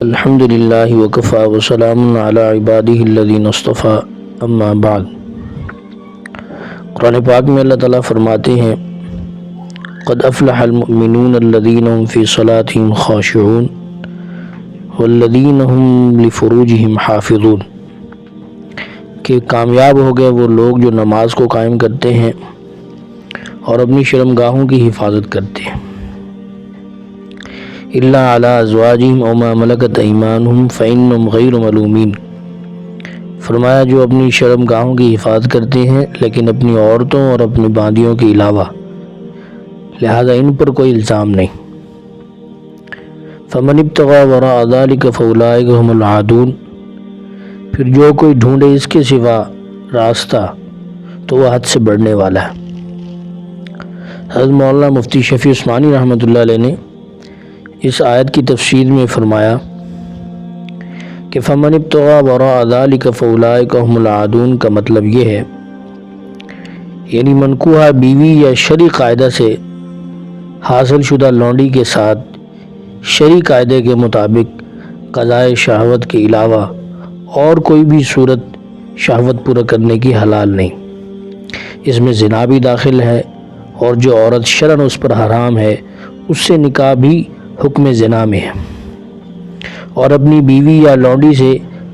الحمد للہ وکفیٰ وسلام علی عبادہ الذین اصطفیٰ اما بعد۔ قرآن پاک میں اللہ تعالیٰ فرماتے ہیں قد افلح المؤمنون الذین هم فی صلاتهم خاشعون والذین هم لفروجهم حافظون، کہ کامیاب ہو گئے وہ لوگ جو نماز کو قائم کرتے ہیں اور اپنی شرمگاہوں کی حفاظت کرتے ہیں، الا علی ازواجہم او ما ملکت ایمانہم فانہم غیر ملومین، فرمایا جو اپنی شرمگاہوں کی حفاظت کرتے ہیں لیکن اپنی عورتوں اور اپنی باندیوں کے علاوہ، لہذا ان پر کوئی الزام نہیں۔ فمن ابتغى وراء ذلك فاولئک هم العادون، پھر جو کوئی ڈھونڈے اس کے سوا راستہ تو وہ حد سے بڑھنے والا ہے۔ حضرت مولانا مفتی شفیع عثمانی رحمۃ اللہ علیہ نے اس آیت کی تفسیر میں فرمایا کہ فمن ابتغى وراء ذلك فاولئک هم العادون کا مطلب یہ ہے، یعنی منکوحہ بیوی یا شرعی قاعدہ سے حاصل شدہ لونڈی کے ساتھ شرعی قاعدے کے مطابق قضائے شہوت کے علاوہ اور کوئی بھی صورت شہوت پورا کرنے کی حلال نہیں، اس میں زنا بھی داخل ہے، اور جو عورت شرعاً اس پر حرام ہے اس سے نکاح بھی حکم زنا میں ہے، اور اپنی بیوی یا لونڈی سے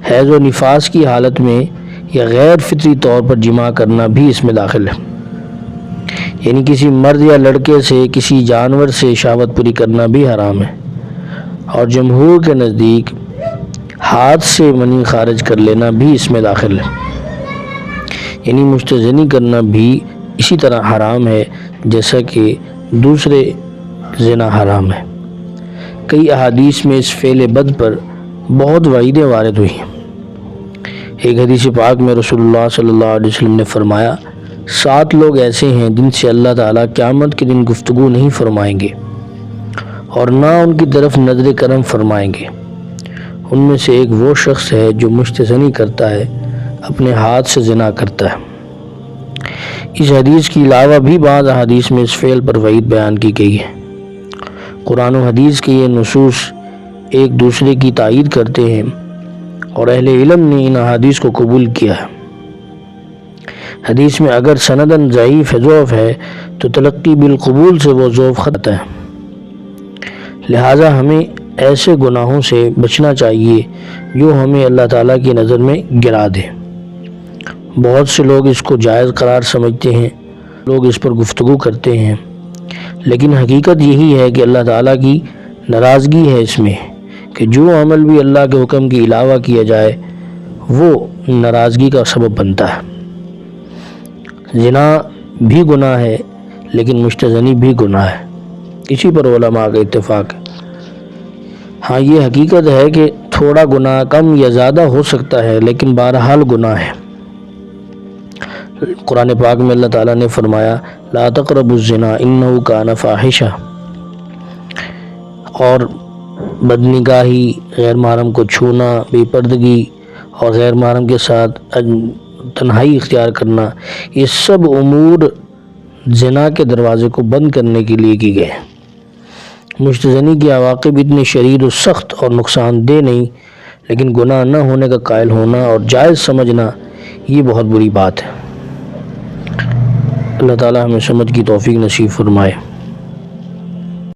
حیض و نفاس کی حالت میں یا غیر فطری طور پر جماع کرنا بھی اس میں داخل ہے، یعنی کسی مرد یا لڑکے سے کسی جانور سے شہوت پوری کرنا بھی حرام ہے، اور جمہور کے نزدیک ہاتھ سے منی خارج کر لینا بھی اس میں داخل ہے، یعنی مستزنی کرنا بھی اسی طرح حرام ہے جیسا کہ دوسرے زنا حرام ہے۔ کئی احادیث میں اس فعل بد پر بہت وعیدیں وارد ہوئی ہیں۔ ایک حدیث پاک میں رسول اللہ صلی اللہ علیہ وسلم نے فرمایا 7 لوگ ایسے ہیں جن سے اللہ تعالیٰ قیامت کے دن گفتگو نہیں فرمائیں گے اور نہ ان کی طرف نظر کرم فرمائیں گے، ان میں سے ایک وہ شخص ہے جو مستزنی کرتا ہے، اپنے ہاتھ سے زنا کرتا ہے۔ اس حدیث کے علاوہ بھی بعض احادیث میں اس فعل پر وعید بیان کی گئی ہے۔ قرآن و حدیث کے یہ نصوص ایک دوسرے کی تائید کرتے ہیں اور اہل علم نے ان احادیث کو قبول کیا ہے۔ حدیث میں اگر سنداً ضعیف ضعف ہے تو تلقی بالقبول سے وہ ضعف ختم ہے، لہٰذا ہمیں ایسے گناہوں سے بچنا چاہیے جو ہمیں اللہ تعالیٰ کی نظر میں گرا دے۔ بہت سے لوگ اس کو جائز قرار سمجھتے ہیں، لوگ اس پر گفتگو کرتے ہیں، لیکن حقیقت یہی ہے کہ اللہ تعالیٰ کی ناراضگی ہے اس میں کہ جو عمل بھی اللہ کے حکم کے علاوہ کیا جائے وہ ناراضگی کا سبب بنتا ہے۔ زنا بھی گناہ ہے لیکن مستزنی بھی گناہ ہے، اسی پر علماء کا اتفاق ہے۔ ہاں یہ حقیقت ہے کہ تھوڑا گناہ کم یا زیادہ ہو سکتا ہے لیکن بہرحال گناہ ہے۔ قرآن پاک میں اللہ تعالیٰ نے فرمایا لا تقربوا الزنا انہ کان فاحشہ، اور بدنگاہی، غیر محرم کو چھونا، بے پردگی اور غیر محرم کے ساتھ تنہائی اختیار کرنا، یہ سب امور زنا کے دروازے کو بند کرنے کے لیے کی گئے ہیں۔ مستزنی کے عواقب اتنے شدید و سخت اور نقصان دہ نہیں، لیکن گناہ نہ ہونے کا قائل ہونا اور جائز سمجھنا یہ بہت بری بات ہے۔ اللہ تعالی ہمیں سمجھ کی توفیق نصیب فرمائے۔